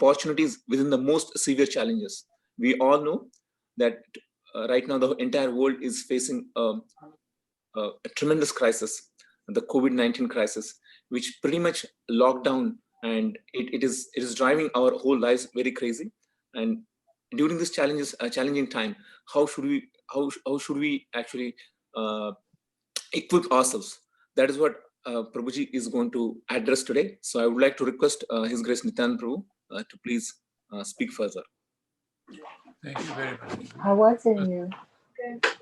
opportunities within the most severe challenges. We all know that right now the entire world is facing a tremendous crisis, the COVID-19 crisis, which pretty much locked down, and it is driving our whole lives very crazy. And during this challenging time, how should we actually equip ourselves? That is what Prabhuji is going to address today. So I would like to request His Grace Nityananda Prabhu to please speak further. Thank you very much. How was it?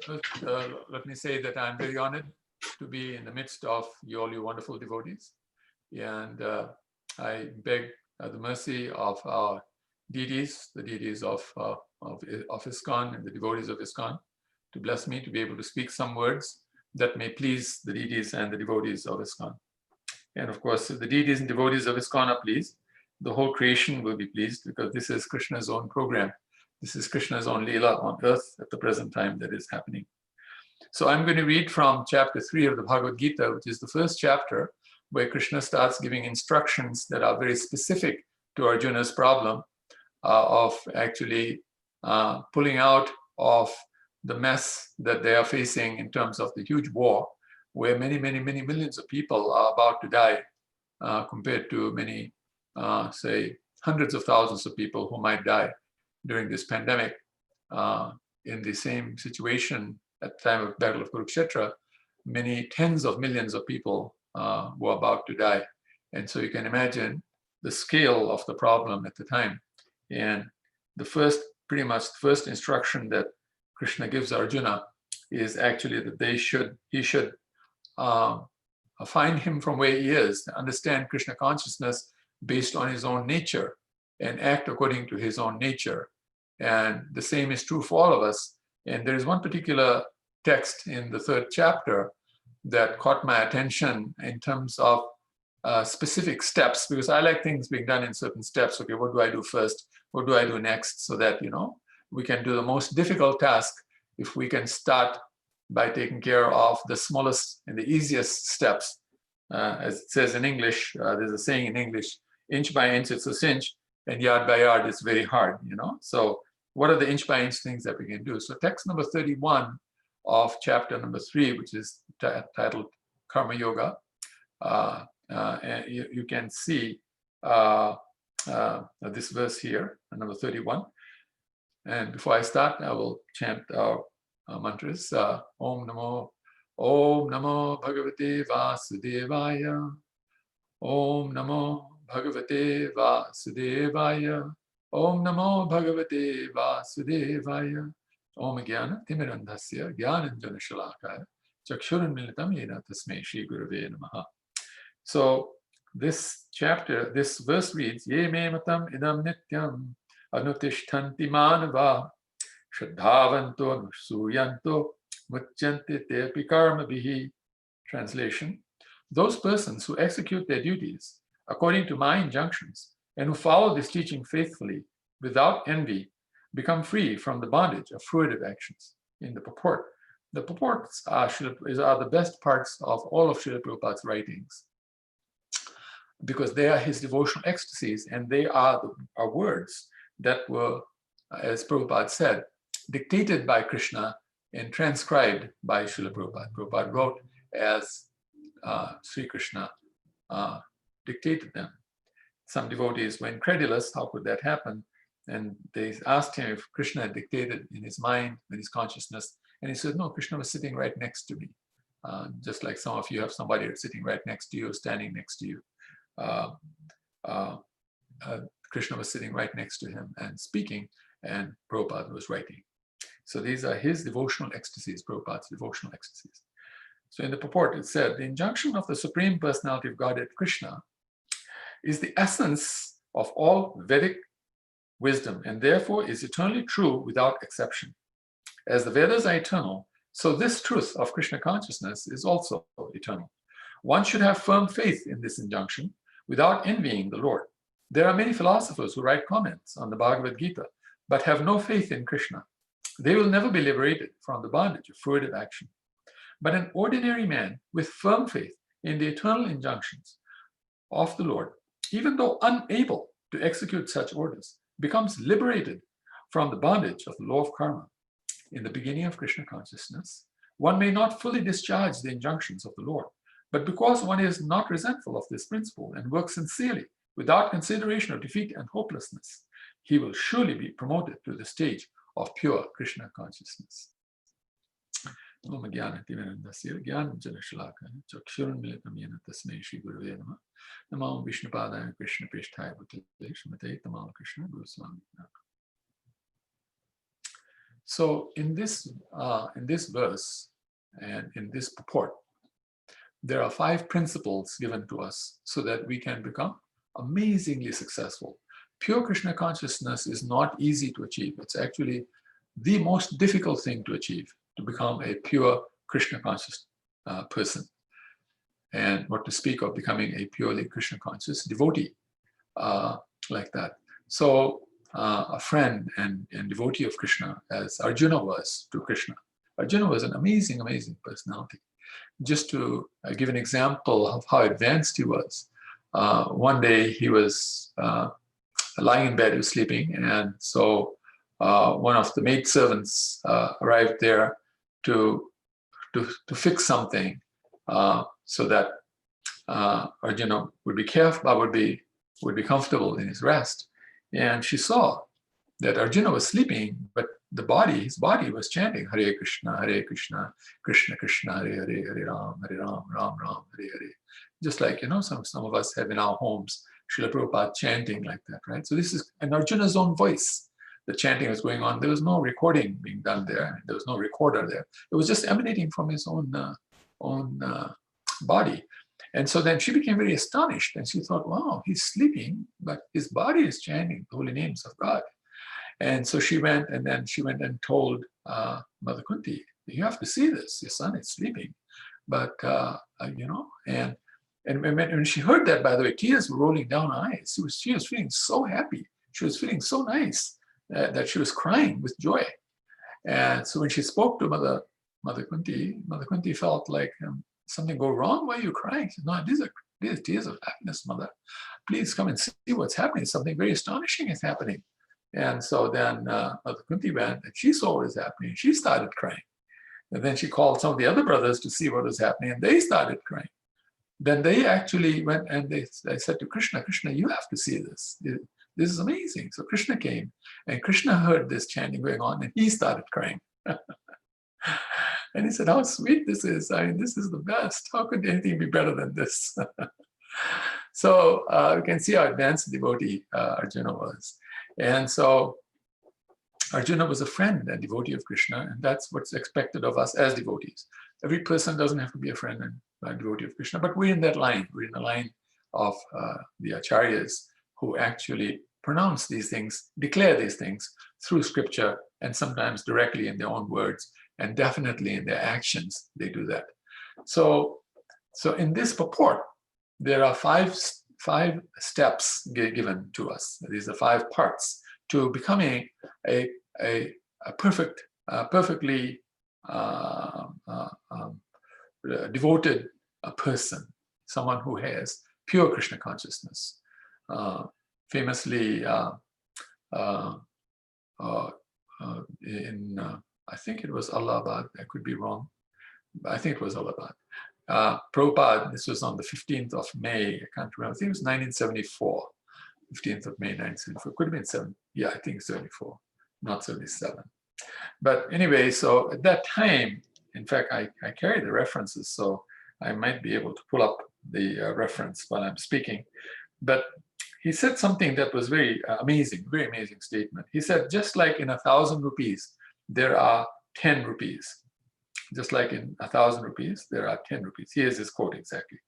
First, let me say that I'm very honored to be in the midst of all you wonderful devotees. And I beg the mercy of our deities, the deities of ISKCON and the devotees of ISKCON, to bless me to be able to speak some words that may please the deities and the devotees of ISKCON. And of course, if the deities and devotees of ISKCON are pleased, the whole creation will be pleased, because this is Krishna's own program. This is Krishna's own Leela on earth at the present time that is happening. So I'm going to read from chapter 3 of the Bhagavad Gita, which is the first chapter where Krishna starts giving instructions that are very specific to Arjuna's problem of actually pulling out of the mess that they are facing in terms of the huge war, where many millions of people are about to die, compared to many, say, hundreds of thousands of people who might die during this pandemic. In the same situation at the time of Battle of Kurukshetra, many tens of millions of people were about to die. And so you can imagine the scale of the problem at the time. And pretty much the first instruction that Krishna gives Arjuna is actually that he should find him from where he is, understand Krishna consciousness based on his own nature and act according to his own nature. And the same is true for all of us. And there is one particular text in the 3rd chapter that caught my attention in terms of specific steps, because I like things being done in certain steps. Okay, what do I do first? What do I do next? So that, we can do the most difficult task if we can start by taking care of the smallest and the easiest steps. As it says in English, there's a saying in English, inch by inch it's a cinch, and yard by yard it's very hard, So what are the inch by inch things that we can do? So text number 31 of chapter number 3, which is titled Karmayoga, and you can see this verse here, number 31. And before I start, I will chant our mantras. Om Namo Bhagavate Vasudevaya. Om Namo Bhagavate Vasudevaya. Om Namo Bhagavate Vasudevaya. Om Jnana Timirandhasya Jnananjana Shalakaya Chakshuranmilitam Yena Tasmai Shri Gurave Namaha. So this verse reads, Ye me matam idam nityam anutishtanti manava shraddhavanto nusuyanto muchyante tepi karma bihi. Translation: those persons who execute their duties according to my injunctions and who follow this teaching faithfully without envy become free from the bondage of fruitive actions. In the purport, the purports are the best parts of all of Srila Prabhupada's writings, because they are his devotional ecstasies, and they are words that were, as Prabhupada said, dictated by Krishna and transcribed by Srila Prabhupada. Prabhupada wrote as Sri Krishna dictated them. Some devotees were incredulous, how could that happen? And they asked him if Krishna had dictated in his mind, in his consciousness, and he said, no, Krishna was sitting right next to me. Just like some of you have somebody sitting right next to you, standing next to you. Krishna was sitting right next to him and speaking, and Prabhupada was writing. So these are his devotional ecstasies, Prabhupada's devotional ecstasies. So in the purport, it said, the injunction of the Supreme Personality of Godhead, Krishna, is the essence of all Vedic wisdom, and therefore is eternally true without exception. As the Vedas are eternal, so this truth of Krishna consciousness is also eternal. One should have firm faith in this injunction without envying the Lord. There are many philosophers who write comments on the Bhagavad Gita, but have no faith in Krishna. They will never be liberated from the bondage of fruitive action. But an ordinary man with firm faith in the eternal injunctions of the Lord, even though unable to execute such orders becomes liberated from the bondage of the law of karma. In the beginning of Krishna consciousness, one may not fully discharge the injunctions of the Lord, but because one is not resentful of this principle and works sincerely without consideration of defeat and hopelessness, he will surely be promoted to the stage of pure Krishna consciousness. Om Jnana-timirandasya Jnana-jana-shalakaya Chakshurunmilitam Yena Tasmai Shri Gurave Namah Namo Vishnupadaya Krishna Prishtaya Bhutale Shrimate Tamal Krishna Guru Swami. So in this verse and in this purport, there are 5 principles given to us so that we can become amazingly successful. Pure Krishna consciousness is not easy to achieve. It's actually the most difficult thing to achieve, to become a pure Krishna conscious person. And what to speak of becoming a purely Krishna conscious devotee like that. So a friend and devotee of Krishna, as Arjuna was to Krishna. Arjuna was an amazing, amazing personality. Just to give an example of how advanced he was, one day he was lying in bed, he was sleeping, and so one of the maidservants arrived there to fix something so that Arjuna would be careful, would be comfortable in his rest. And she saw that Arjuna was sleeping, but his body was chanting Hare Krishna, Krishna Krishna, Hare Hare, Hare Ram, Ram Ram, Hare Hare. Just like, some of us have in our homes, Srila Prabhupada chanting like that, right? So this is in Arjuna's own voice. The chanting was going on. There was no recording being done there. There was no recorder there. It was just emanating from his own body. And so then she became very astonished, and she thought, wow, he's sleeping, but his body is chanting the holy names of God. And so she went and told Mother Kunti, you have to see this. Your son is sleeping. But, and when she heard that, by the way, tears were rolling down her eyes. She was feeling so happy. She was feeling so nice that she was crying with joy. And so when she spoke to Mother Kunti felt like something go wrong. Why are you crying? She said, no, these are tears of happiness, Mother. Please come and see what's happening. Something very astonishing is happening. And so then Mother Kunti went and she saw what was happening. She started crying. And then she called some of the other brothers to see what was happening, and they started crying. Then they actually went and they said to Krishna, you have to see this. This is amazing. So Krishna came, and Krishna heard this chanting going on, and he started crying. And he said, how sweet this is. I mean, this is the best. How could anything be better than this? So you can see how advanced devotee Arjuna was. And so Arjuna was a friend and devotee of Krishna, and that's what's expected of us as devotees. Every person doesn't have to be a friend and a devotee of Krishna, but we're in that line. We're in the line of the acharyas who actually pronounce these things, declare these things through scripture, and sometimes directly in their own words, and definitely in their actions, they do that. So in this purport, there are five steps given to us. These are 5 parts to becoming a perfectly devoted person, someone who has pure Krishna consciousness. Famously, in I think it was Allahabad, I could be wrong, but I think it was Allahabad. Prabhupada, this was on the 15th of May, I can't remember, I think it was 1974, 15th of May, 1974, could have been 7, yeah, I think 74, not 77. But anyway, so at that time, in fact, I carry the references, so I might be able to pull up the reference while I'm speaking. But he said something that was very amazing statement. He said, just like in 1,000 rupees, there are 10 rupees. Just like in 1,000 rupees, there are 10 rupees. Here's his quote exactly.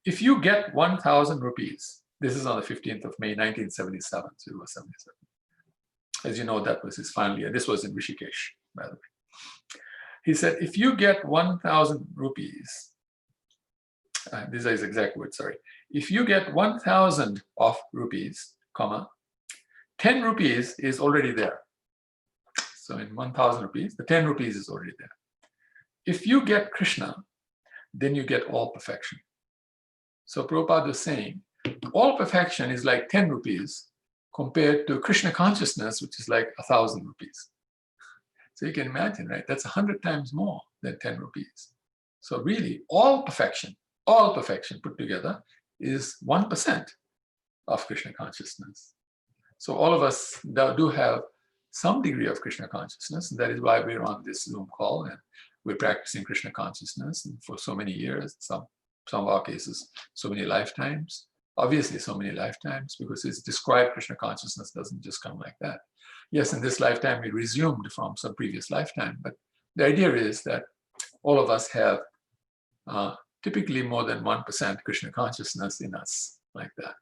If you get 1,000 rupees, this is on the 15th of May, 1977, so it was 77. As you know, that was his final year. This was in Rishikesh, by the way. He said, if you get 1,000 rupees, these are his exact words, sorry. If you get 1,000 of rupees, 10 rupees is already there. So in 1,000 rupees, the 10 rupees is already there. If you get Krishna, then you get all perfection. So Prabhupada was saying all perfection is like 10 rupees compared to Krishna consciousness, which is like 1,000 rupees. So you can imagine, right? That's 100 times more than 10 rupees. So really, all perfection put together is 1% of Krishna consciousness. So all of us do have some degree of Krishna consciousness. And that is why we're on this Zoom call and we're practicing Krishna consciousness for so many years, some of our cases, so many lifetimes. Obviously, so many lifetimes, because it's described Krishna consciousness doesn't just come like that. Yes, in this lifetime, we resumed from some previous lifetime, but the idea is that all of us have typically more than 1% Krishna consciousness in us, like that.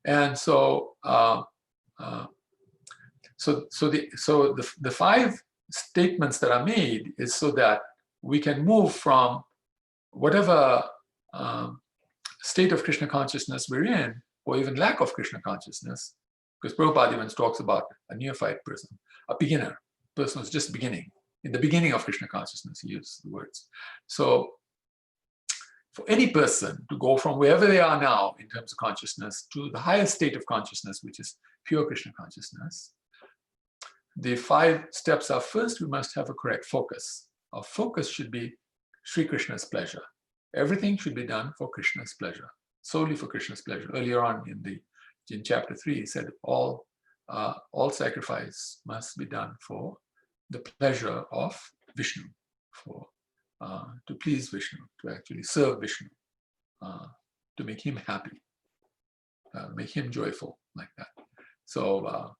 And so, the 5 statements that are made is so that we can move from whatever state of Krishna consciousness we're in, or even lack of Krishna consciousness, because Prabhupada even talks about a neophyte person, a beginner, person who's just beginning. In the beginning of Krishna consciousness, he used the words. So for any person to go from wherever they are now in terms of consciousness to the highest state of consciousness, which is pure Krishna consciousness, the 5 steps are: first, we must have a correct focus. Our focus should be Sri Krishna's pleasure. Everything should be done for Krishna's pleasure, solely for Krishna's pleasure. Earlier on in chapter 3, he said all sacrifice must be done for the pleasure of Vishnu, to please Vishnu, to actually serve Vishnu, to make him happy, make him joyful, like that. So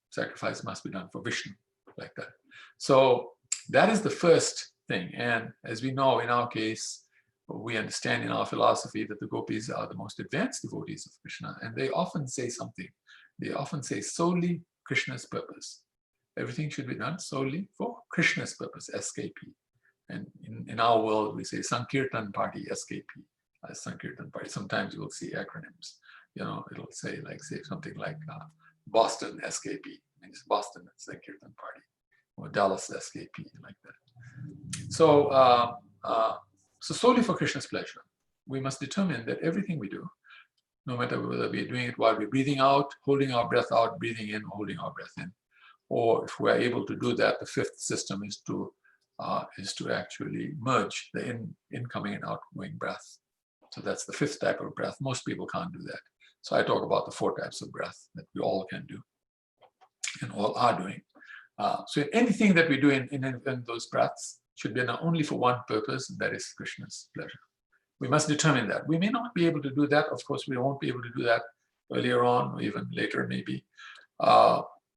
sacrifice must be done for Vishnu, like that. So that is the first thing. And as we know, in our case, we understand in our philosophy that the gopis are the most advanced devotees of Krishna, and they often say something. They often say solely Krishna's purpose. Everything should be done solely for Krishna's purpose, SKP. And in our world, we say Sankirtan Party, SKP, Sankirtan Party. Sometimes you will see acronyms. It'll say something like Boston SKP, means Boston Sankirtan Party, or Dallas SKP, like that. So, so solely for Krishna's pleasure, we must determine that everything we do, no matter whether we're doing it while we're breathing out, holding our breath out, breathing in, holding our breath in, or if we're able to do that, the 5th system is to actually merge the incoming and outgoing breath. So that's the 5th type of breath. Most people can't do that. So I talk about the 4 types of breath that we all can do and all are doing. So anything that we do in those breaths should be not only for one purpose, and that is Krishna's pleasure. We must determine that. We may not be able to do that. Of course, we won't be able to do that earlier on, or even later, maybe.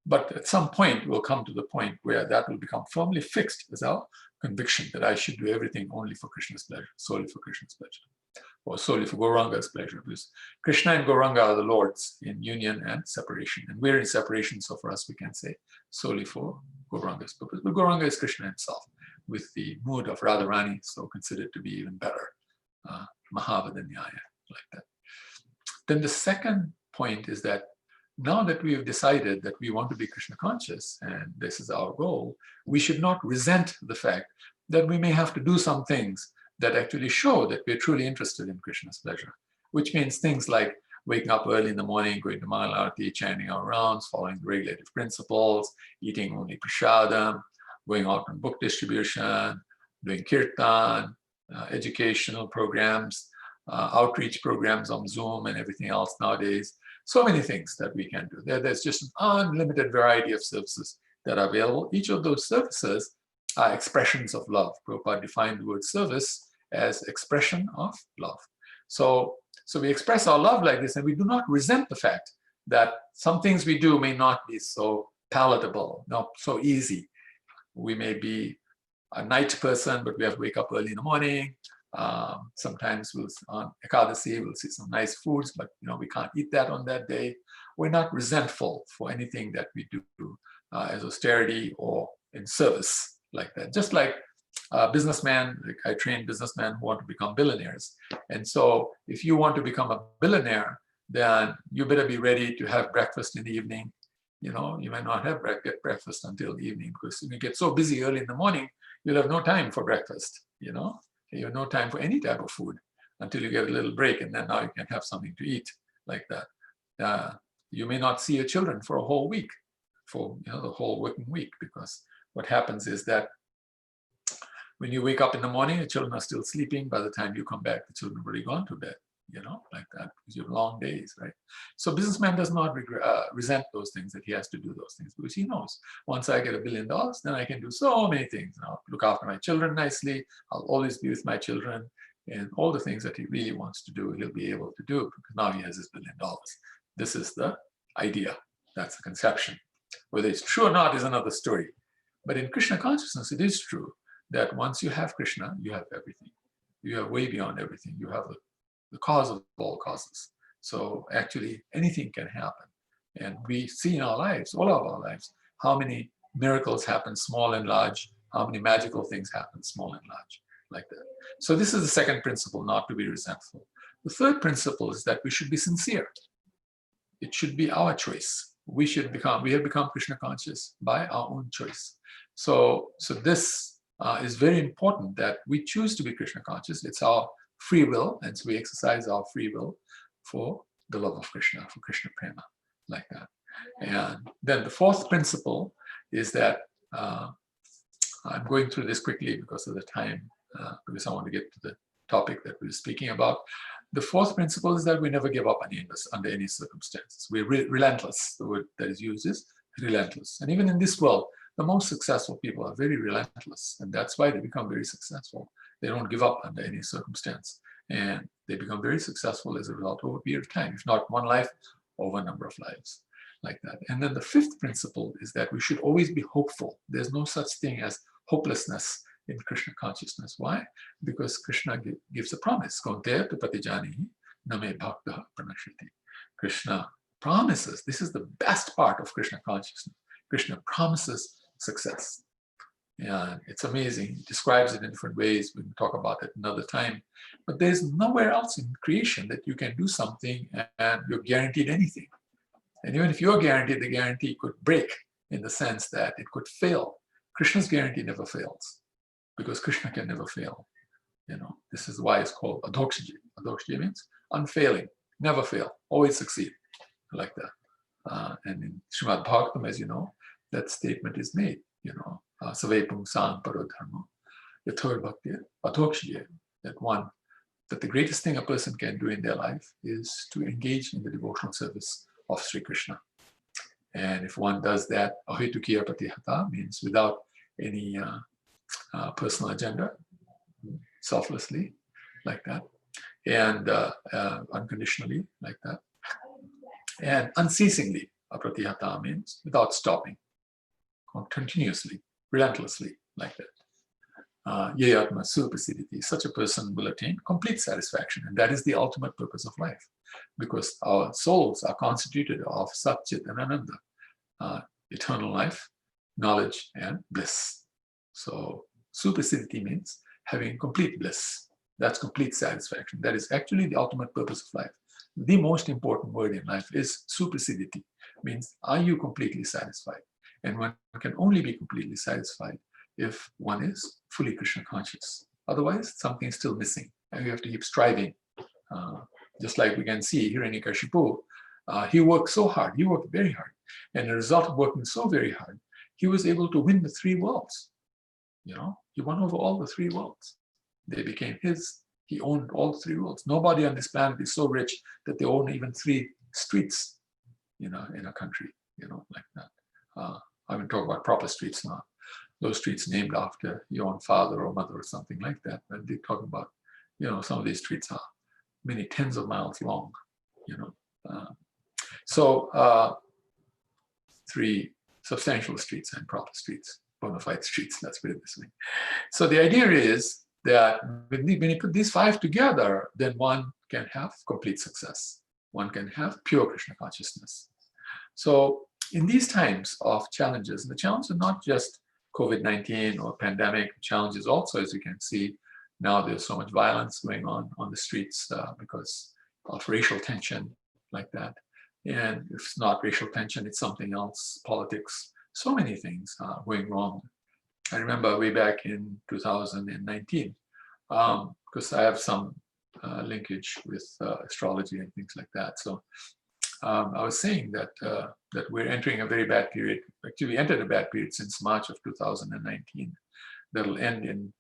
But at some point, we'll come to the point where that will become firmly fixed as our conviction that I should do everything only for Krishna's pleasure, solely for Krishna's pleasure, or solely for Gauranga's pleasure, because Krishna and Gauranga are the lords in union and separation. And we're in separation, so for us, we can say solely for Gauranga's purpose. But Gauranga is Krishna himself, with the mood of Radharani, so considered to be even better, Mahavadanyaya, like that. Then the second point is that now that we have decided that we want to be Krishna conscious, and this is our goal, we should not resent the fact that we may have to do some things that actually show that we're truly interested in Krishna's pleasure, which means things like waking up early in the morning, going to Mangalarati, chanting our rounds, following the regulative principles, eating only prasadam, going out on book distribution, doing kirtan, educational programs, outreach programs on Zoom and everything else nowadays. So many things that we can do. There's just an unlimited variety of services that are available. Each of those services are expressions of love. Prabhupada defined the word service as expression of love. So we express our love like this, and we do not resent the fact that some things we do may not be so palatable, not so easy. We may be a night person, but we have to wake up early in the morning. Sometimes on Ekadasi, we'll see some nice foods, but we can't eat that on that day. We're not resentful for anything that we do as austerity or in service like that. Just like businessmen, like I train businessmen who want to become billionaires. And so if you want to become a billionaire, then you better be ready to have breakfast in the evening. You might not get breakfast until the evening, because when you get so busy early in the morning, you'll have no time for breakfast. You have no time for any type of food. until you get a little break, and then now you can have something to eat like that. You may not see your children for a whole week, for the whole working week, because what happens is that when you wake up in the morning, the children are still sleeping. By the time you come back, the children have already gone to bed, like that, because you have long days, right? So businessman does not resent those things, that he has to do those things, because he knows, once I get $1 billion, then I can do so many things. I'll look after my children nicely. I'll always be with my children, and all the things that he really wants to do, he'll be able to do, because now he has his $1 billion. This is the idea. That's the conception. Whether it's true or not is another story. But in Krishna consciousness, it is true that once you have Krishna, you have everything. You have way beyond everything. You have the cause of all causes. So actually, anything can happen. And we see in our lives, all of our lives, how many miracles happen, small and large, how many magical things happen, small and large, like that. So this is the second principle, not to be resentful. The third principle is that we should be sincere. It should be our choice. We have become Krishna conscious by our own choice. So this is very important, that we choose to be Krishna conscious. It's our free will, and so we exercise our free will for the love of Krishna, for Krishna prema, like that. And then the fourth principle is that, I'm going through this quickly because of the time, because I want to get to the topic that we were speaking about. The fourth principle is that we never give up under any circumstances. We're relentless. The word that is used is relentless. And even in this world, the most successful people are very relentless, and that's why they become very successful. They don't give up under any circumstance, and they become very successful as a result over a period of time, if not one life, over a number of lives, like that. And then the fifth principle is that we should always be hopeful. There's no such thing as hopelessness in Krishna consciousness. Why? Because Krishna gives a promise. Krishna promises. This is the best part of Krishna consciousness. Krishna promises success. And it's amazing. He describes it in different ways. We can talk about it another time. But there's nowhere else in creation that you can do something and you're guaranteed anything. And even if you're guaranteed, the guarantee could break in the sense that it could fail. Krishna's guarantee never fails, because Krishna can never fail. This is why it's called Adhokshaji. Adhokshaji means unfailing, never fail, always succeed, like that. And in Srimad Bhagavatam, as you know, that statement is made, Savai Pungsang Paro Dharma, the third bhakti, Adhokshaji, that the greatest thing a person can do in their life is to engage in the devotional service of Sri Krishna. And if one does that, Ahetukiya Pratihata, means without any personal agenda, selflessly, like that, and unconditionally, like that, and unceasingly, Apratihata means without stopping, continuously, relentlessly, like that. Yayatma Suprasiditi, such a person will attain complete satisfaction, and that is the ultimate purpose of life, because our souls are constituted of Sat Chit and Ananda, eternal life, knowledge, and bliss. So Suprasiditi means having complete bliss. That's complete satisfaction. That is actually the ultimate purpose of life. The most important word in life is Suprasiditi, means are you completely satisfied? And one can only be completely satisfied if one is fully Krishna conscious. Otherwise, something is still missing, and we have to keep striving. Just like we can see here in Hiranyakashipu, he worked so hard, he worked very hard. And as a result of working so very hard, he was able to win the 3 worlds. He won over all the 3 worlds. They became his. He owned all the 3 worlds. Nobody on this planet is so rich that they own even 3 streets, in a country, like that. I will talk about proper streets now. Those streets named after your own father or mother or something like that. But they talk about, some of these streets are many tens of miles long, So 3 substantial streets and proper streets, bona fide streets, let's put it this way. So the idea is that when you put these 5 together, then one can have complete success. One can have pure Krishna consciousness. So in these times of challenges, and the challenges are not just COVID-19 or pandemic, challenges also, as you can see, now there's so much violence going on the streets because of racial tension, like that. And if it's not racial tension, it's something else, politics, so many things going wrong. I remember way back in 2019, because I have some linkage with astrology and things like that. So I was saying that that we're entering a very bad period. Actually, we entered a bad period since March of 2019. That'll end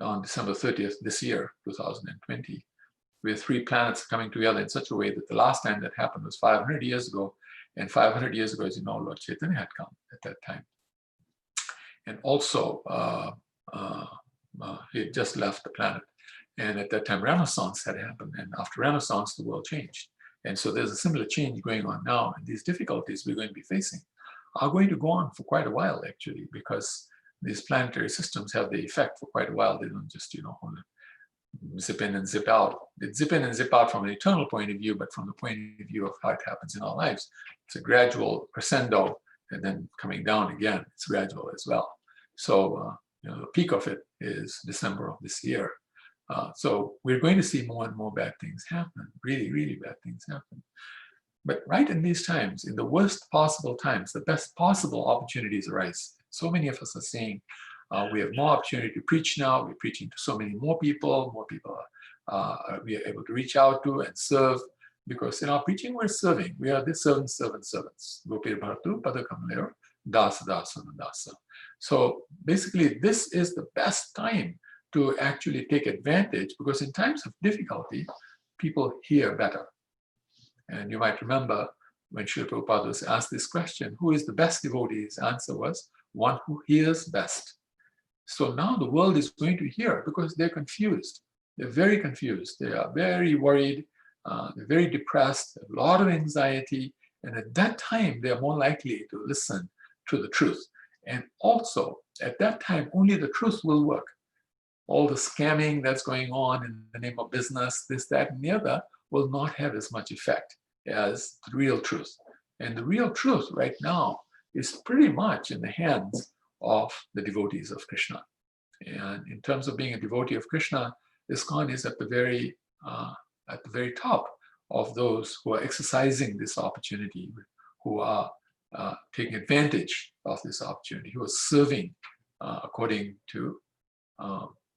on December 30th this year, 2020, with 3 planets coming together in such a way that the last time that happened was 500 years ago. And 500 years ago, as you know, Lord Chaitanya had come at that time. And also, he had just left the planet. And at that time, Renaissance had happened. And after Renaissance, the world changed. And so there's a similar change going on now. And these difficulties we're going to be facing are going to go on for quite a while, actually, because these planetary systems have the effect for quite a while. They don't just, zip in and zip out. They zip in and zip out from an eternal point of view, but from the point of view of how it happens in our lives, it's a gradual crescendo and then coming down again. It's gradual as well. So, the peak of it is December of this year. So we're going to see more and more bad things happen, really, really bad things happen. But right in these times, in the worst possible times, the best possible opportunities arise. So many of us are saying, we have more opportunity to preach now. We're preaching to so many more people we are able to reach out to and serve, because in our preaching, we're serving. We are the servants. Gopir Bharatu, Padakamalero, Dasa, Dasa, Dasa. So basically, this is the best time to actually take advantage, because in times of difficulty, people hear better. And you might remember when Srila Prabhupada was asked this question, who is the best devotee? His answer was, one who hears best. So now the world is going to hear, because they're confused. They're very confused. They are very worried. They're very depressed, a lot of anxiety. And at that time, they're more likely to listen to the truth. And also, at that time, only the truth will work. All the scamming that's going on in the name of business, this, that, and the other, will not have as much effect as the real truth. And the real truth right now is pretty much in the hands of the devotees of Krishna. And in terms of being a devotee of Krishna, ISKCON is at the very top of those who are exercising this opportunity, who are taking advantage of this opportunity, who are serving according to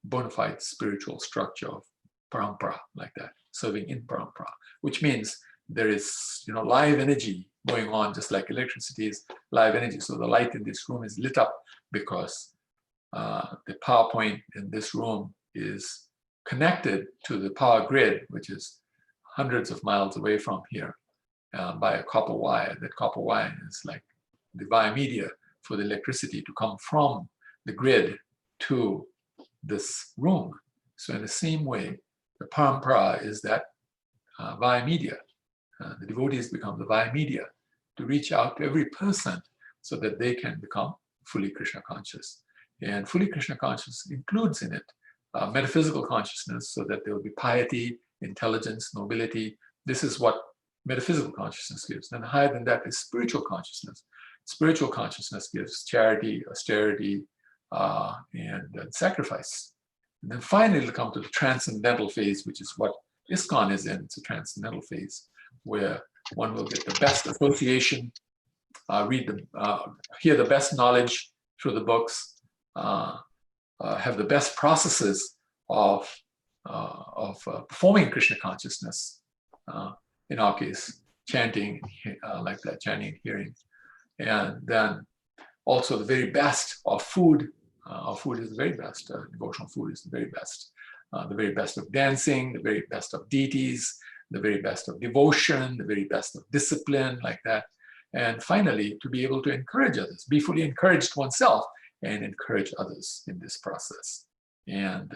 bona fide spiritual structure of parampara, like that, serving in parampara, which means there is, live energy going on, just like electricity is live energy. So the light in this room is lit up because the power point in this room is connected to the power grid, which is hundreds of miles away from here by a copper wire. That copper wire is like the via media for the electricity to come from the grid to this room. So in the same way, the parampara is that via media. The devotees become the via media to reach out to every person so that they can become fully Krishna conscious. And fully Krishna conscious includes in it metaphysical consciousness, so that there will be piety, intelligence, nobility. This is what metaphysical consciousness gives. And higher than that is spiritual consciousness. Spiritual consciousness gives charity, austerity, and sacrifice. And then finally, it'll come to the transcendental phase, which is what ISKCON is in. It's a transcendental phase where one will get the best association, hear the best knowledge through the books, have the best processes of performing Krishna consciousness. In our case, chanting like that, chanting and hearing. And then also the very best of food. Our food is the very best. Devotional food is the very best. The very best of dancing, the very best of deities, the very best of devotion, the very best of discipline, like that. And finally, to be able to encourage others, be fully encouraged oneself and encourage others in this process. And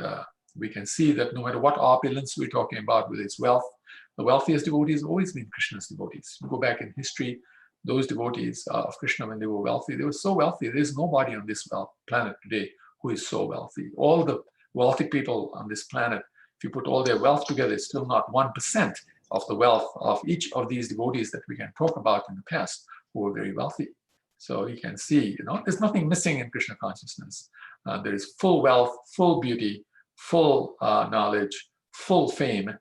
we can see that no matter what opulence we're talking about, whether it's wealth, the wealthiest devotees have always been Krishna's devotees. You go back in history, those devotees of Krishna, when they were wealthy, they were so wealthy. There's nobody on this planet today who is so wealthy. All the wealthy people on this planet, if you put all their wealth together, it's still not 1% of the wealth of each of these devotees that we can talk about in the past who were very wealthy. So you can see, there's nothing missing in Krishna consciousness. There is full wealth, full beauty, full knowledge, full fame,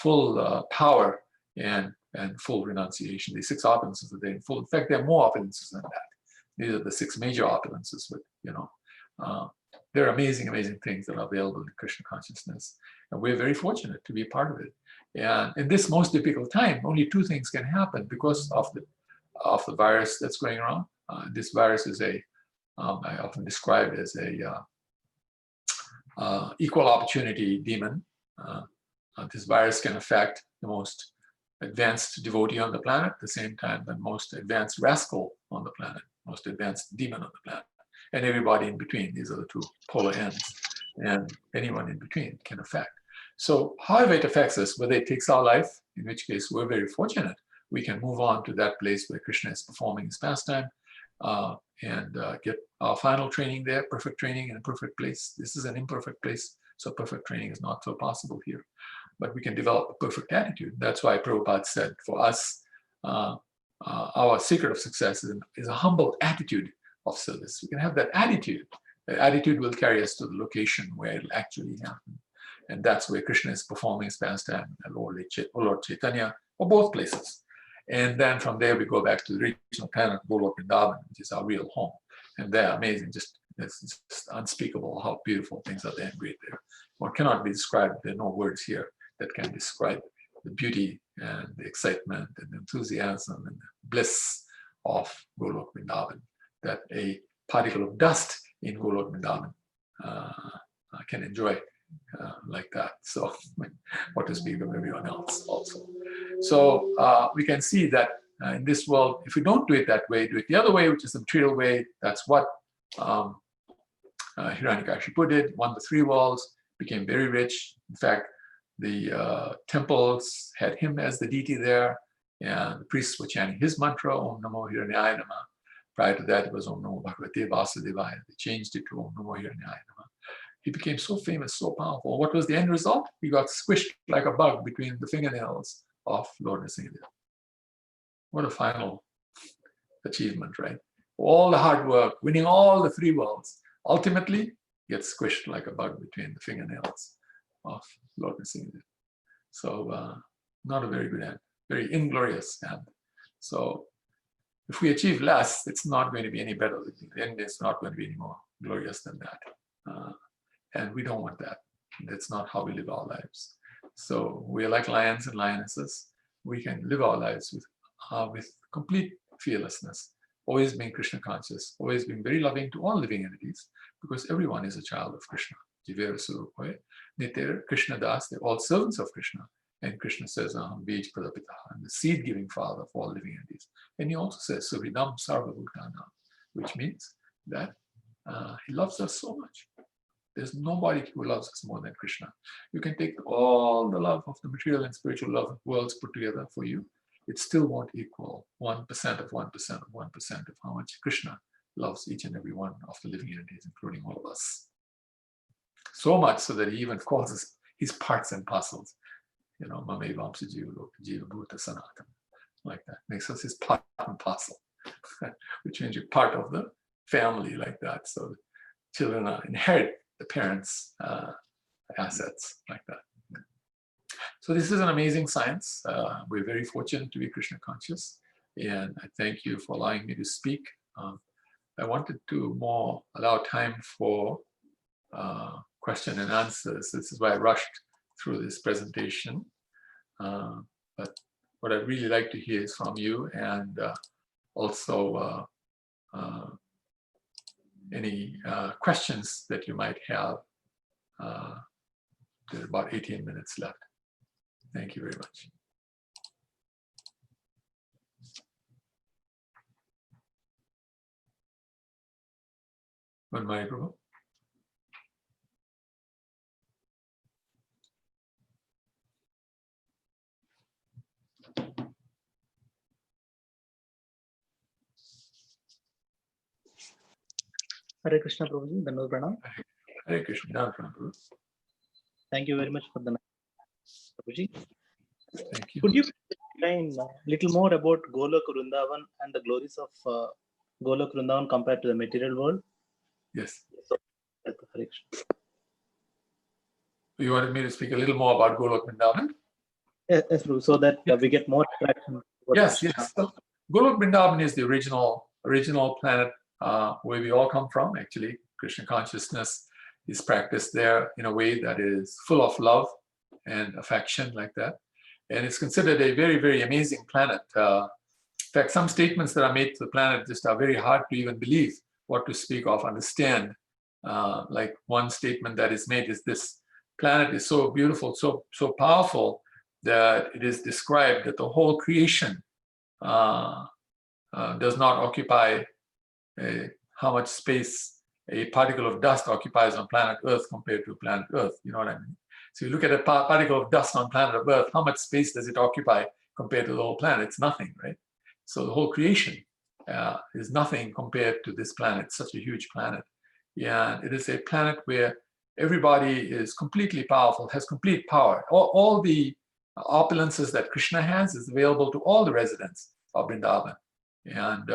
full power, and full renunciation. These 6 opulences are there in full. In fact, there are more opulences than that. These are the 6 major opulences, but there are amazing, amazing things that are available in Krishna consciousness. And we're very fortunate to be part of it. And in this most difficult time, only two things can happen because of the virus that's going around. This virus is I often describe it as a equal opportunity demon. This virus can affect the most advanced devotee on the planet, at the same time the most advanced rascal on the planet, most advanced demon on the planet, and everybody in between. These are the two polar ends, and anyone in between can affect. So however it affects us, whether it takes our life, in which case we're very fortunate, we can move on to that place where Krishna is performing his pastime, and get our final training there, perfect training in a perfect place. This is an imperfect place, so perfect training is not so possible here. But we can develop a perfect attitude. That's why Prabhupada said, for us, our secret of success is a humble attitude of service. We can have that attitude. The attitude will carry us to the location where it'll actually happen. And that's where Krishna is performing his pastime, Lord Chaitanya, or both places. And then from there, we go back to the regional planet, Golok Vrindavan, which is our real home. And they're amazing. It's just unspeakable how beautiful things are there and great there. What cannot be described, there are no words here that can describe the beauty and the excitement and the enthusiasm and the bliss of Golok Vrindavan, that a particle of dust in Golok Vrindavan can enjoy like that. So what to speak of everyone else also. So we can see that in this world, if we don't do it that way, do it the other way, which is the material way. That's what Hiranyakashipu did, won the 3 worlds, became very rich. In fact, the temples had him as the deity there, and the priests were chanting his mantra, Om Namo Hiranyaya Namah. Prior to that, it was Om Namo Bhagavate Vasudevaya. They changed it to Om Namo Hiranyaya Namah. He became so famous, so powerful. What was the end result? He got squished like a bug between the fingernails of Lord Nrsimhadev. What a final achievement, right? All the hard work, winning all the 3 worlds, ultimately gets squished like a bug between the fingernails of Lord Nrsimhadev. So not a very good end, very inglorious end. So if we achieve less, it's not going to be any better. The end is not going to be any more glorious than that. And we don't want that. That's not how we live our lives. So we're like lions and lionesses. We can live our lives with complete fearlessness, always being Krishna conscious, always being very loving to all living entities, because everyone is a child of Krishna. Jivera Surupoy, Nitya, Krishna Das, they're all servants of Krishna. And Krishna says, Aham Bij Pradapitaha, I'm the seed-giving father of all living entities. And he also says, Suvidam Sarvabhutanam, which means that he loves us so much. There's nobody who loves us more than Krishna. You can take all the love of the material and spiritual love worlds put together for you. It still won't equal 1% of 1% of 1% of how much Krishna loves each and every one of the living entities, including all of us. So much so that he even calls us his parts and parcels. You know, Mame Vamsa Jiva Bhuta Sanatana, like that. Makes us his part and parcel, which means you're part of the family like that. So children inherit the parents' assets like that. So this is an amazing science. We're very fortunate to be Krishna conscious, and I thank you for allowing me to speak. I wanted to more allow time for question and answers. This is why I rushed through this presentation. But what I'd really like to hear is from you, and also any questions that you might have. There's about 18 minutes left. Thank you very much. One microphone. Hare Krishna Prabhuji, Dandavat Pranam. Hare Krishna, Prabhu. Thank you very much for the Prabhuji. Thank you. Could you explain a little more about Golok Vrindavan and the glories of Golok Vrindavan compared to the material world? Yes. So, Hare Krishna. You wanted me to speak a little more about Golok Vrindavan? Yes, Prabhu, so that we get more attraction. Yes, yes. So Golok Vrindavan is the original planet where we all come from, actually. Krishna consciousness is practiced there in a way that is full of love and affection like that. And it's considered a very, very amazing planet. In fact, some statements that are made to the planet just are very hard to even believe what to speak of, understand. Like one statement that is made is this planet is so beautiful, so powerful, that it is described that the whole creation does not occupy how much space a particle of dust occupies on planet Earth compared to planet Earth. You know what I mean? So you look at a particle of dust on planet Earth, how much space does it occupy compared to the whole planet? It's nothing, right? So the whole creation is nothing compared to this planet. It's such a huge planet. Yeah, it is a planet where everybody is completely powerful, has complete power. All the opulences that Krishna has is available to all the residents of Vrindavan. And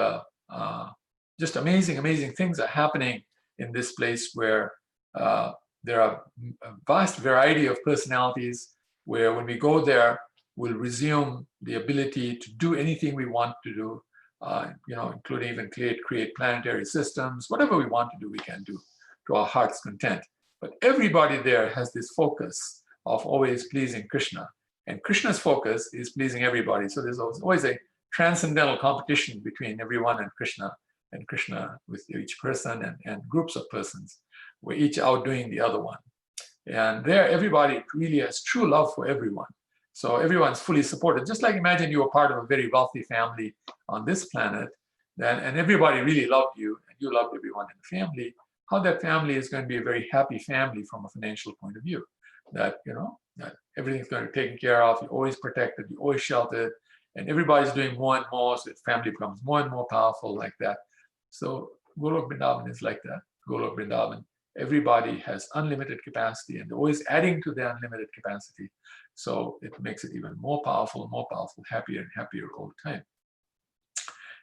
just amazing, amazing things are happening in this place where there are a vast variety of personalities, where when we go there, we'll resume the ability to do anything we want to do, including even create planetary systems. Whatever we want to do, we can do to our heart's content. But everybody there has this focus of always pleasing Krishna. And Krishna's focus is pleasing everybody. So there's always a transcendental competition between everyone and Krishna with each person and groups of persons. We're each outdoing the other one. And there, everybody really has true love for everyone. So everyone's fully supported. Just like imagine you were part of a very wealthy family on this planet, and everybody really loved you, and you loved everyone in the family. How that family is going to be a very happy family from a financial point of view. That everything's going to be taken care of. You're always protected. You're always sheltered, and everybody's doing more and more. So the family becomes more and more powerful like that. So Golok Vrindavan is like that. Golok Vrindavan, everybody has unlimited capacity, and they're always adding to their unlimited capacity. So it makes it even more powerful, happier and happier all the time.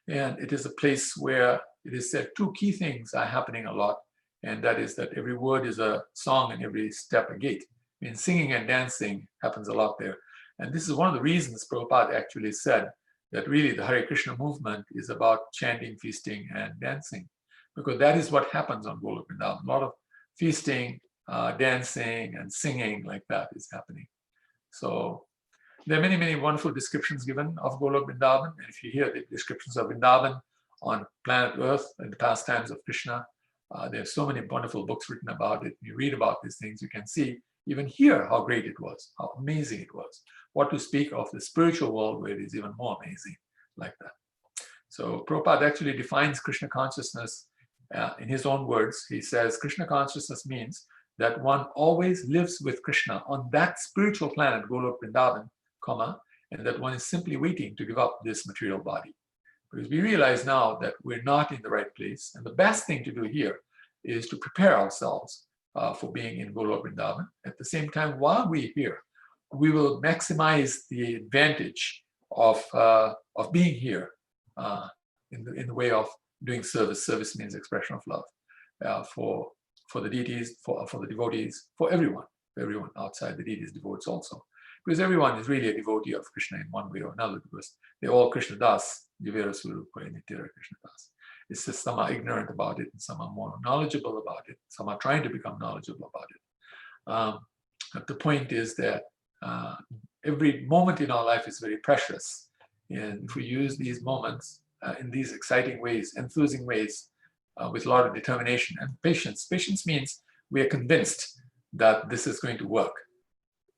And it is a place where it is said two key things are happening a lot. And that is that every word is a song and every step a gate. I mean, singing and dancing happens a lot there. And this is one of the reasons Prabhupada actually said that really the Hare Krishna movement is about chanting, feasting, and dancing. Because that is what happens on Golok Vrindavan. A lot of feasting, dancing, and singing like that is happening. So there are many, many wonderful descriptions given of Golok Vrindavan. And if you hear the descriptions of Vrindavan on planet Earth and the pastimes of Krishna, there are so many wonderful books written about it. You read about these things, you can see, even hear how great it was, how amazing it was. What to speak of the spiritual world where it is even more amazing like that. So Prabhupada actually defines Krishna consciousness in his own words. He says, Krishna consciousness means that one always lives with Krishna on that spiritual planet, Golok Vrindavan, and that one is simply waiting to give up this material body. Because we realize now that we're not in the right place. And the best thing to do here is to prepare ourselves for being in Golok Vrindavan. At the same time, while we're here, we will maximize the advantage of being here in the way of doing service. Service means expression of love for the deities, for the devotees, for everyone outside the deities, devotees also. Because everyone is really a devotee of Krishna in one way or another, because they're all Krishna Das, Divera Swarupa Nitya Krishna Das. It's just some are ignorant about it, and some are more knowledgeable about it, some are trying to become knowledgeable about it. But the point is that every moment in our life is very precious. And if we use these moments in these exciting ways, enthusing ways, with a lot of determination and patience. Patience means we are convinced that this is going to work.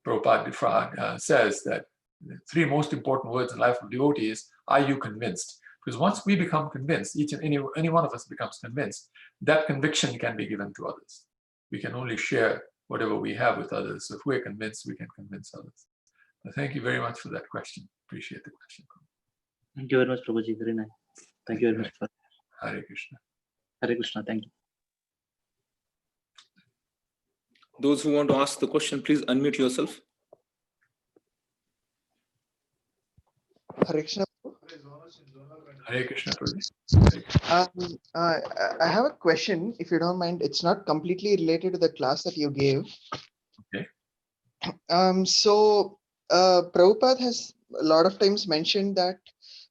Prabhupada says that the three most important words in life of devotees, are you convinced? Because once we become convinced, each and any one of us becomes convinced, that conviction can be given to others. We can only share whatever we have with others. So if we're convinced, we can convince others. So thank you very much for that question. Appreciate the question. Thank you very much, Prabhuji. Very nice. Thank you very much. Hare Krishna. Hare Krishna. Thank you. Those who want to ask the question, please unmute yourself. Hare Krishna. Hare Krishna. I have a question, if you don't mind. It's not completely related to the class that you gave. Okay. So Prabhupada has a lot of times mentioned that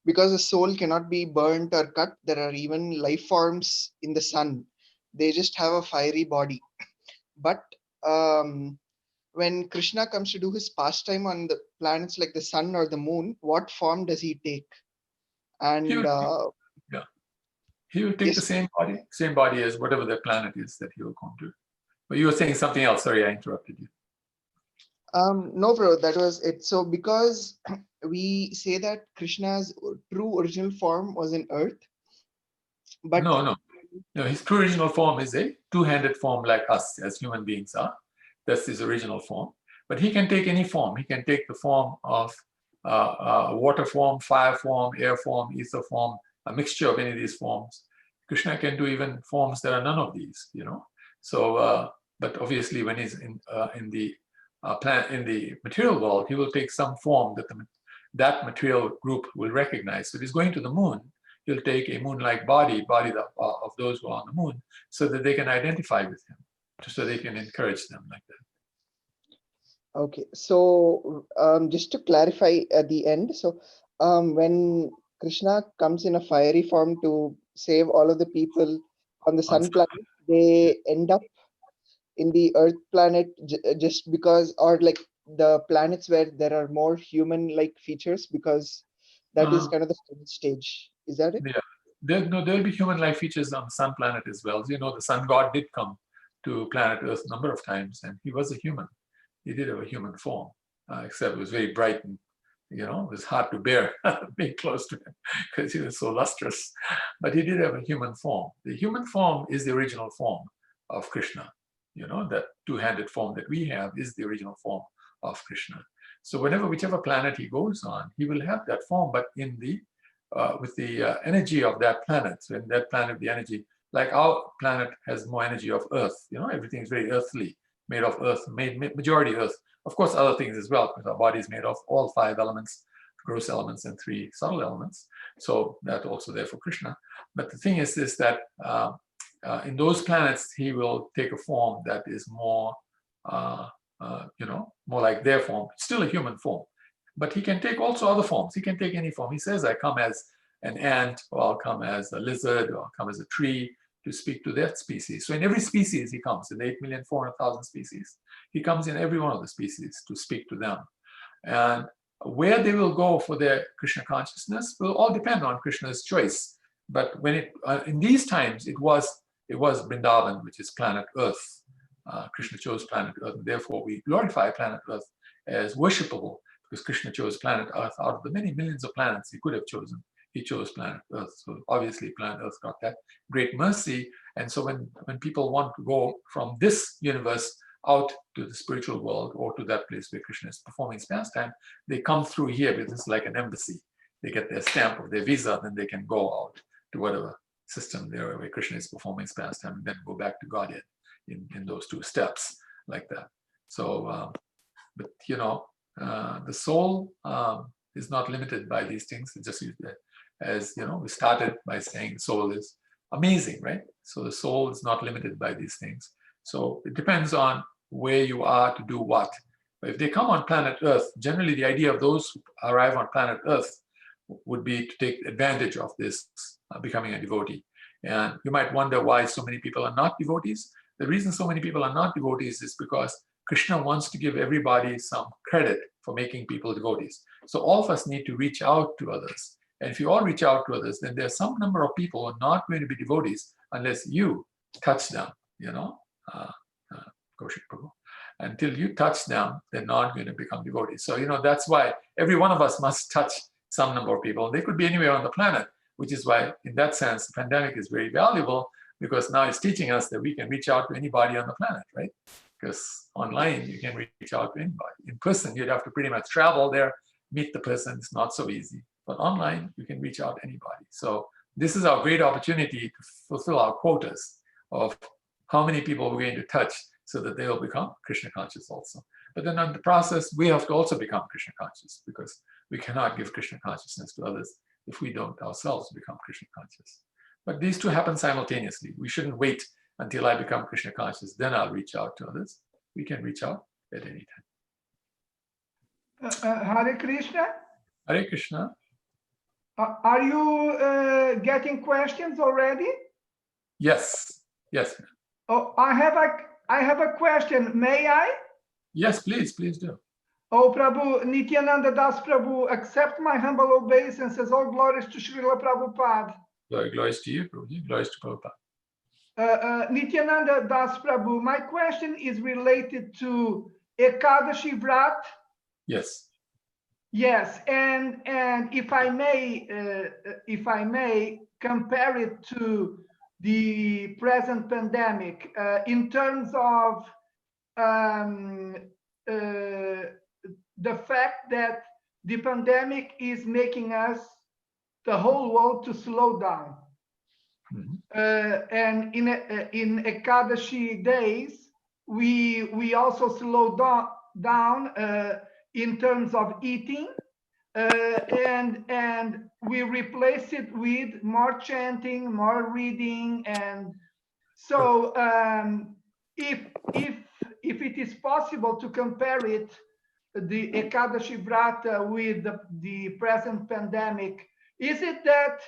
because the soul cannot be burnt or cut, there are even life forms in the sun. They just have a fiery body. But when Krishna comes to do his pastime on the planets like the sun or the moon, what form does he take? He And will, yeah, he will take the yes, same body as whatever the planet is that he will come to. But you were saying something else. Sorry, I interrupted you. no, bro, that was it. So because we say that Krishna's true original form was in Earth, but No. His true original form is a two-handed form like us as human beings are. That's his original form. But he can take any form. He can take the form of water form, fire form, air form, ether form, a mixture of any of these forms. Krishna can do even forms that are none of these, So, but obviously, when he's in the material world, he will take some form that that material group will recognize. So, if he's going to the moon, he'll take a moon-like body of those who are on the moon, so that they can identify with him, just so they can encourage them like that. okay. So just to clarify at the end, so when Krishna comes in a fiery form to save all of the people on the sun planet, they end up in the Earth planet just because, or like the planets where there are more human-like features, because that is kind of the first stage. Is that it? Yeah, there'll be human-like features on the sun planet as well. The sun god did come to planet Earth a number of times, and he was a human. He did have a human form, except it was very bright and it was hard to bear being close to him because he was so lustrous. But he did have a human form. The human form is the original form of Krishna. That two-handed form that we have is the original form of Krishna. So whichever planet he goes on, he will have that form, but in the with the energy of that planet. So in that planet, the energy, like our planet has more energy of Earth. Everything is very earthly, made of Earth, majority Earth. Of course, other things as well, because our body is made of all 5 elements, gross elements, and 3 subtle elements. So that's also there for Krishna. But the thing is that in those planets, he will take a form that is more, more like their form, still a human form. But he can take also other forms. He can take any form. He says, I come as an ant, or I'll come as a lizard, or I'll come as a tree to speak to that species. So in every species he comes, in 8,400,000 species, he comes in every one of the species to speak to them. And where they will go for their Krishna consciousness will all depend on Krishna's choice. But when in these times, it was Vrindavan, which is planet Earth. Krishna chose planet Earth, and therefore we glorify planet Earth as worshipable, because Krishna chose planet Earth out of the many millions of planets he could have chosen. He chose planet Earth. So obviously planet Earth got that great mercy. And so when people want to go from this universe out to the spiritual world, or to that place where Krishna is performing his pastime, they come through here, because it's like an embassy. They get their stamp of their visa, then they can go out to whatever system there where Krishna is performing his pastime, and then go back to Godhead in those 2 steps like that. So, but the soul is not limited by these things. It's just as we started by saying, the soul is amazing, right? So the soul is not limited by these things. So it depends on where you are to do what. But if they come on planet Earth, generally the idea of those who arrive on planet Earth would be to take advantage of this becoming a devotee. And you might wonder why so many people are not devotees. The reason so many people are not devotees is because Krishna wants to give everybody some credit for making people devotees. So all of us need to reach out to others. And if you all reach out to others, then there's some number of people who are not going to be devotees unless you touch them, until you touch them, they're not going to become devotees. So, that's why every one of us must touch some number of people. They could be anywhere on the planet, which is why, in that sense, the pandemic is very valuable, because now it's teaching us that we can reach out to anybody on the planet, right? Because online, you can reach out to anybody. In person, you'd have to pretty much travel there, meet the person. It's not so easy. But online, you can reach out to anybody. So this is our great opportunity to fulfill our quotas of how many people we're going to touch, so that they will become Krishna conscious also. But then in the process, we have to also become Krishna conscious, because we cannot give Krishna consciousness to others if we don't ourselves become Krishna conscious. But these 2 happen simultaneously. We shouldn't wait until I become Krishna conscious, then I'll reach out to others. We can reach out at any time. Hare Krishna. Hare Krishna. Are you getting questions already? Yes. Yes. Oh, I have I have a question. May I? Yes, please do. Oh Prabhu, Nityananda Das Prabhu, accept my humble obeisances. All glories to Srila Prabhupada. Glories to you, Prabhuji. Glories to Prabhupada. Nityananda Das Prabhu, my question is related to Ekadashi Vrat. Yes. Yes, and if I may compare it to the present pandemic in terms of the fact that the pandemic is making us, the whole world, to slow down. And in Ekadashi days, we also slow down in terms of eating, and we replace it with more chanting, more reading, and so if it is possible to compare it, the Ekadashi Vrata, with the present pandemic, is it that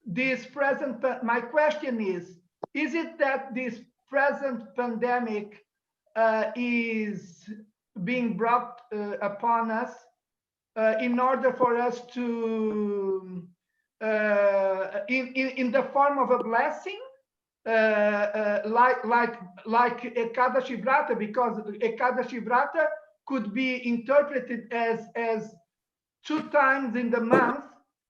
this present, my question is it that this present pandemic is being brought upon us in order for us to, in the form of a blessing, like Ekadashi Vrata, because Ekadashi Vrata could be interpreted as 2 times in the month,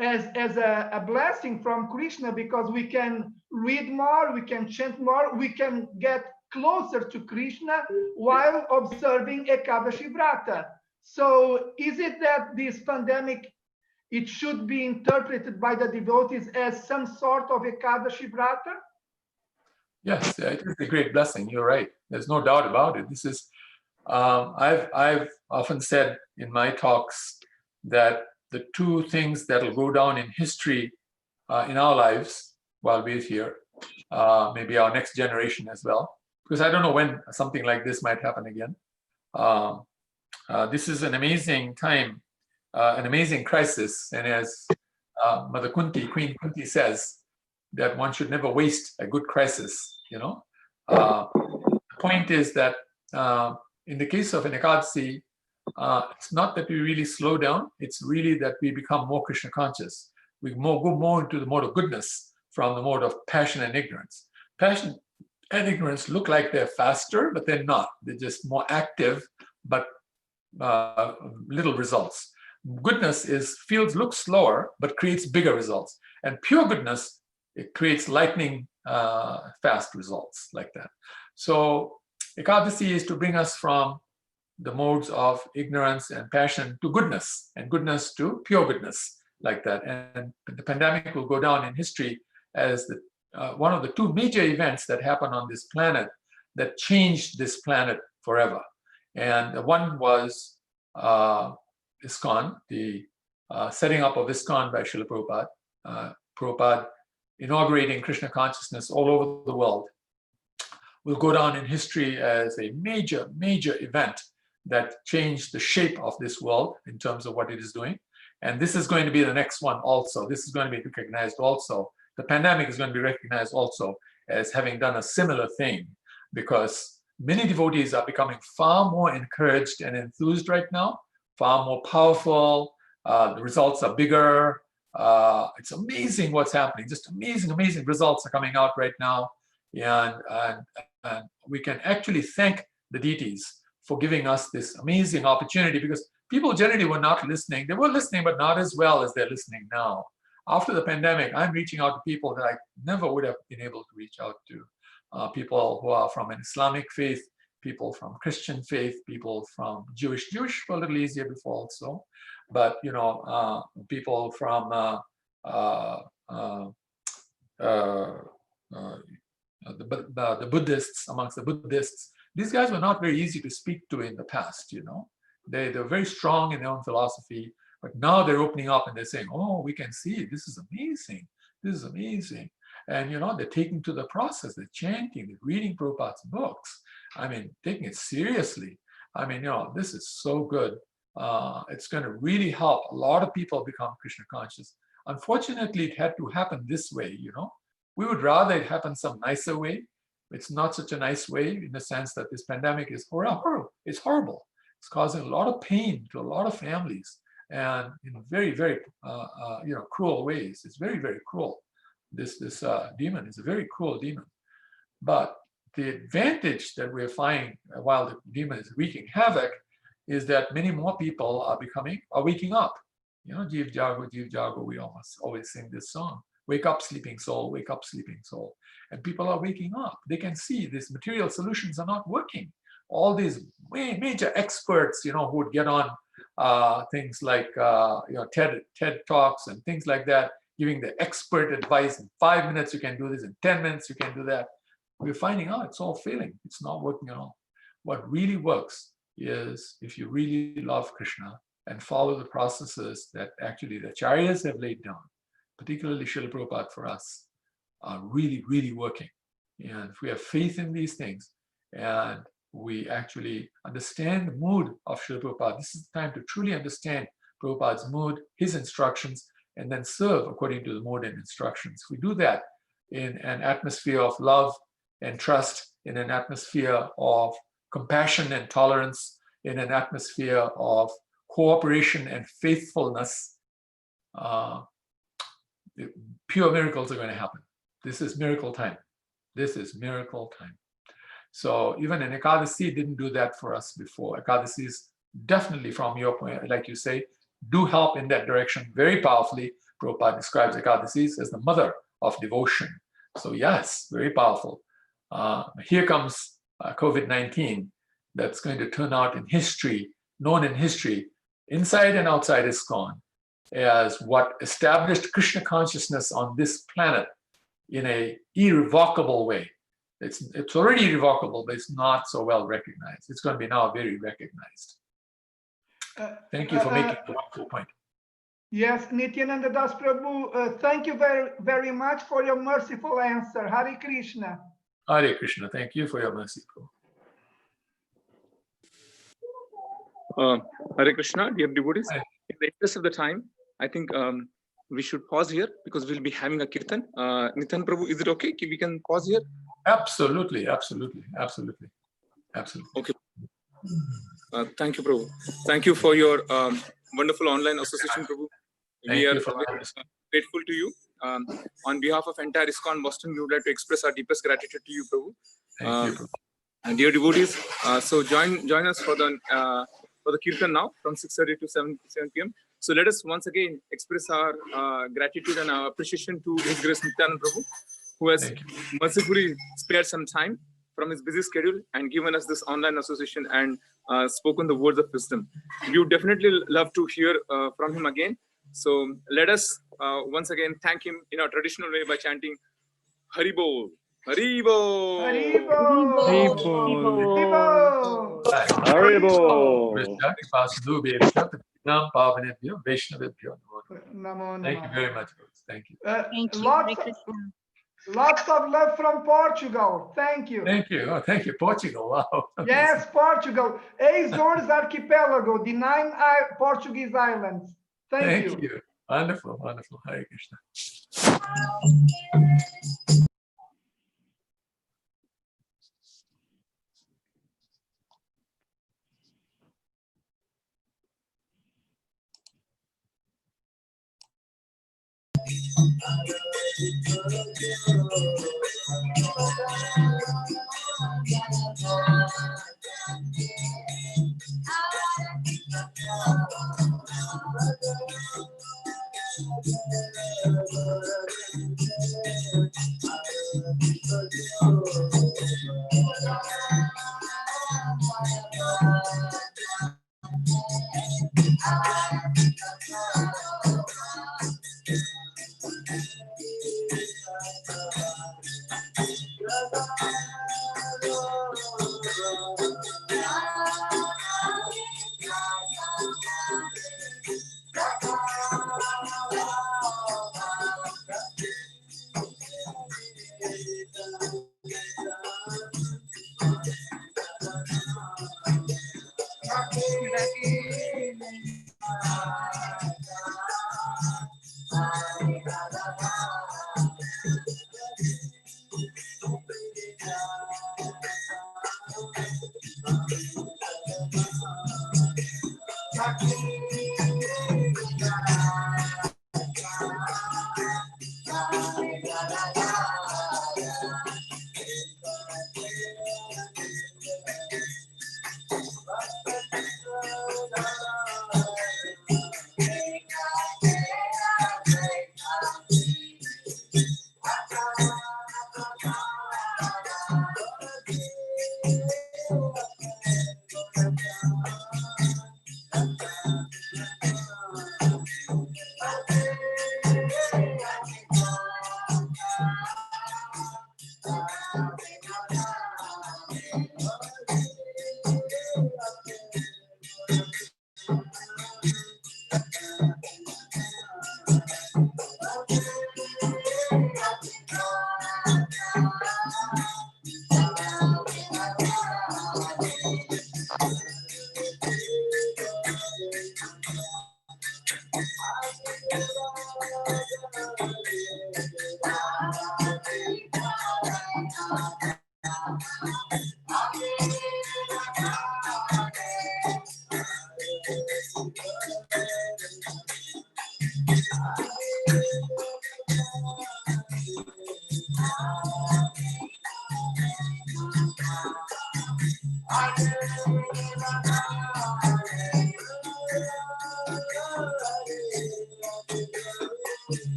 as a blessing from Krishna, because we can read more, we can chant more, we can get closer to Krishna while observing Ekadashi Vrata. So is it that this pandemic, it should be interpreted by the devotees as some sort of Ekadashi Vrata? Yes, it is a great blessing. You're right. There's no doubt about it. This is, I've often said in my talks that the 2 things that will go down in history in our lives while we're here, maybe our next generation as well, because I don't know when something like this might happen again. This is an amazing time, an amazing crisis. And as Mother Kunti, Queen Kunti says, that one should never waste a good crisis, you know. The point is that in the case of an Ekadasi, it's not that we really slow down, it's really that we become more Krishna conscious. We go more into the mode of goodness from the mode of passion and ignorance. Passion and ignorance look like they're faster, but they're not. They're just more active, but little results. Goodness looks slower, but creates bigger results. And pure goodness, it creates lightning fast results like that. So Ekadasi is to bring us from the modes of ignorance and passion to goodness, and goodness to pure goodness like that. And the pandemic will go down in history as one of the 2 major events that happened on this planet that changed this planet forever. And one was ISKCON, the setting up of ISKCON by Srila Prabhupada. Prabhupada inaugurating Krishna consciousness all over the world will go down in history as a major, major event that changed the shape of this world in terms of what it is doing. And this is going to be the next one also. This is going to be recognized also. The pandemic is going to be recognized also as having done a similar thing, because many devotees are becoming far more encouraged and enthused right now, far more powerful. The results are bigger. It's amazing what's happening. Just amazing, amazing results are coming out right now. And we can actually thank the deities for giving us this amazing opportunity, because people generally were not listening. They were listening, but not as well as they're listening now. After the pandemic, I'm reaching out to people that I never would have been able to reach out to. People who are from an Islamic faith, people from Christian faith, people from Jewish were a little easier before also, but you know, people from the Buddhists, amongst the Buddhists, these guys were not very easy to speak to in the past, you know. They're very strong in their own philosophy, but now they're opening up and they're saying, oh, we can see, this is amazing, this is amazing. And you know, they're taking to the process, they're chanting, they're reading Prabhupada's books. I mean, taking it seriously. I mean, you know, this is so good. It's going to really help a lot of people become Krishna conscious. Unfortunately, it had to happen this way, you know. We would rather it happen some nicer way, It's not such a nice way, in the sense that this pandemic is horrible. It's horrible. It's causing a lot of pain to a lot of families, and in very, very cruel ways. It's very, very cruel. This demon is a very cruel demon. But the advantage that we're finding while the demon is wreaking havoc is that many more people are waking up. Jiv Jago, we always sing this song. Wake up, sleeping soul, wake up, sleeping soul. And people are waking up. They can see these material solutions are not working. All these major experts, who would get on things like TED Talks and things like that, giving the expert advice. In 5 minutes you can do this, in 10 minutes you can do that. We're finding out it's all failing. It's not working at all. What really works is if you really love Krishna and follow the processes that actually the acharyas have laid down, particularly Srila Prabhupada for us, are really, really working. And if we have faith in these things and we actually understand the mood of Srila Prabhupada, this is the time to truly understand Prabhupada's mood, his instructions, and then serve according to the mood and instructions. If we do that in an atmosphere of love and trust, in an atmosphere of compassion and tolerance, in an atmosphere of cooperation and faithfulness, pure miracles are going to happen. This is miracle time. This is miracle time. So even an Ekadasi didn't do that for us before. Ekadasis definitely, from your point, like you say, do help in that direction very powerfully. Prabhupada describes Ekadasis as the mother of devotion. So yes, very powerful. Here comes COVID-19 that's going to turn out in history, known in history, inside and outside ISKCON, as what established Krishna consciousness on this planet in a irrevocable way. It's already irrevocable, but it's not so well recognized. It's going to be now very recognized. Thank you for making the wonderful point. Yes, Nityananda Das Prabhu, thank you very, very much for your merciful answer. Hare Krishna. Hare Krishna. Thank you for your mercy, Prabhu. Hare Krishna, dear devotees. In the interest of the time, I think we should pause here because we'll be having a kirtan. Nityan Prabhu, is it okay if we can pause here? Absolutely, absolutely, absolutely, absolutely. Okay. Thank you, Prabhu. Thank you for your wonderful online association, Prabhu. We are grateful to you. On behalf of entire ISKCON Boston, we would like to express our deepest gratitude to you, Prabhu. Thank you, Prabhu. And dear devotees, so join us for the kirtan now from 6:30 to 7 p.m. So let us once again express our gratitude and our appreciation to His Grace Nityananda Prabhu, who has mercifully spared some time from his busy schedule and given us this online association and spoken the words of wisdom. We would definitely love to hear from him again. So let us once again thank him in our traditional way by chanting Hari Bol. Hari Bol. Hari Bol. Hari Bol. Hari Bol. Thank you very much, folks. Thank you. Thank you. Lots of love from Portugal. Thank you. Thank you. Oh, thank you, Portugal. Wow. Yes, Portugal. Azores Archipelago, the 9 Portuguese islands. Thank you. Wonderful, wonderful. Hare Krishna.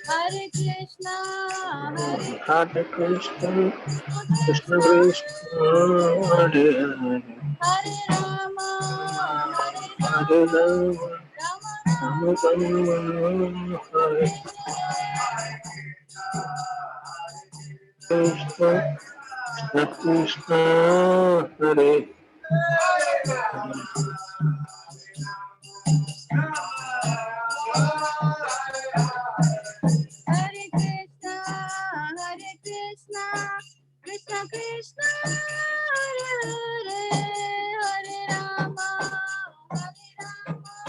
Hare Krishna, Hare Krishna, Krishna Krishna, Hare Hare, Hare Rama, Hare Rama, Rama Rama Rama, Hare Krishna, Krishna Krishna, Hare Hare Krishna, Krishna Krishna, Hare Hare, Hare Rama, Rama Rama,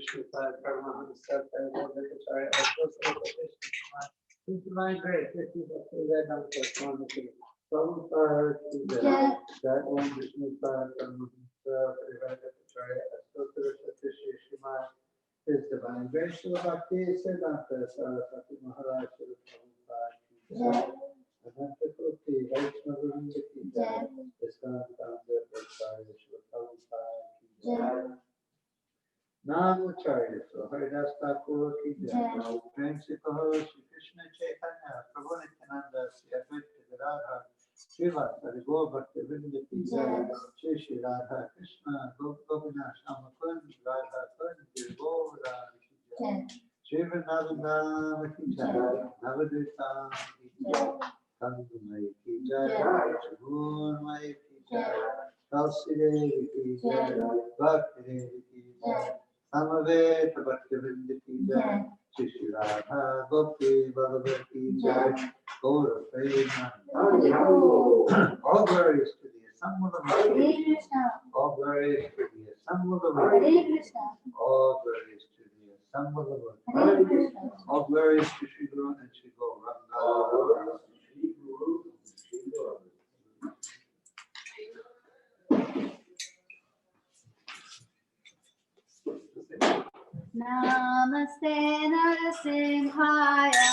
Prabhupada, Paramahansa, Prabhupada, Acharya, His Divine Grace, this is a Vedanta Swami. Prabhupada, that one Vishnu Paramahansa, Prabhupada, Acharya, Shriman, His Divine Grace, Bhakti, Siddhanta, Saraswati Maharaj, Prabhupada, Ananta Koti, Vaishnavavrinda ki jai, Iskandar Prabhupada, Prabhupada, Namacharya, so Haridas Thakur ki jai, Prem se kaho Shri Krishna Chaitanya, Prabhu Nityananda, Shri Advaita Gadadhar, Srivastava Gaur Bhakta Vrinda ki jai, Shri Shri Radha Krishna, Gopina Shama Kund, Radha Kund, Girgora ki jai, Shri Vrindavan ki jai, Navadvita ki jai, Kandamai ki jai, Tribhuvanmai ki jai, Tulsi Devi ki jai, Bhakti Devi ki jai, Samaveta Bhaktivinoda ki jai, Shri Shri Radha Gopti Ballabha ki jai, Gaura Premanand. All glories to the Assembly of Lord. All glories to the Assembly of Lord. All glories to the Assembly of Lord. All glories to Shri Guru and Shri Gauranga. Namaste Narasimhaya.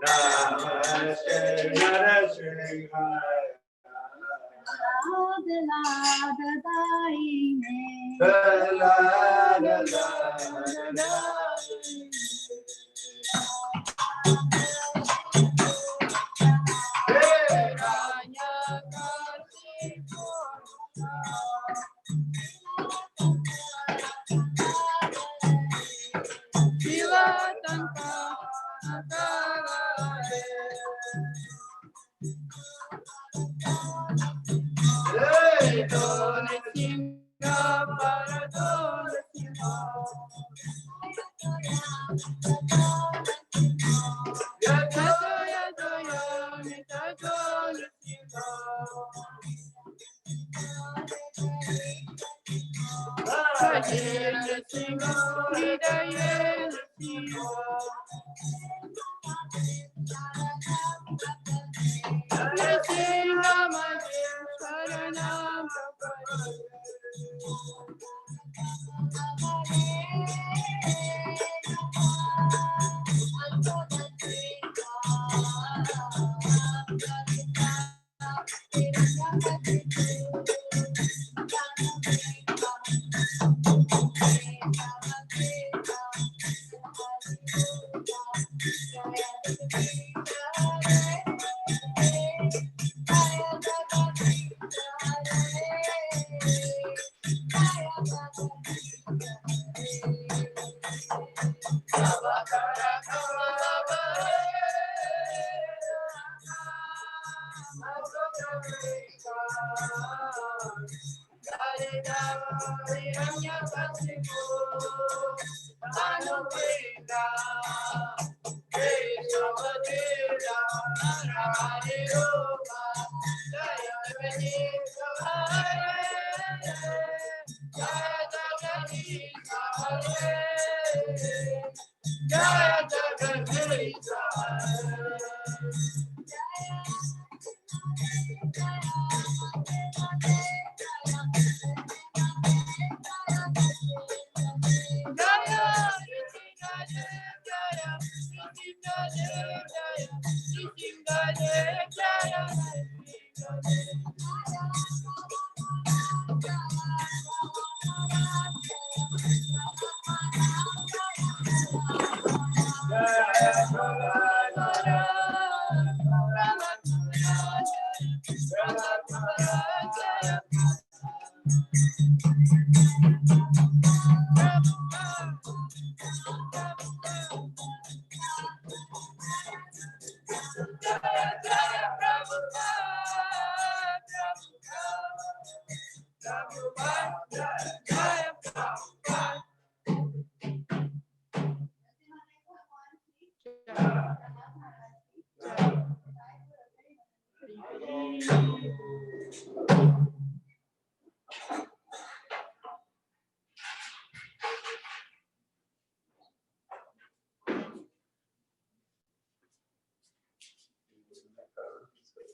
Namaste Narasimhaya. Lada Daine. Lada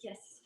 Yes.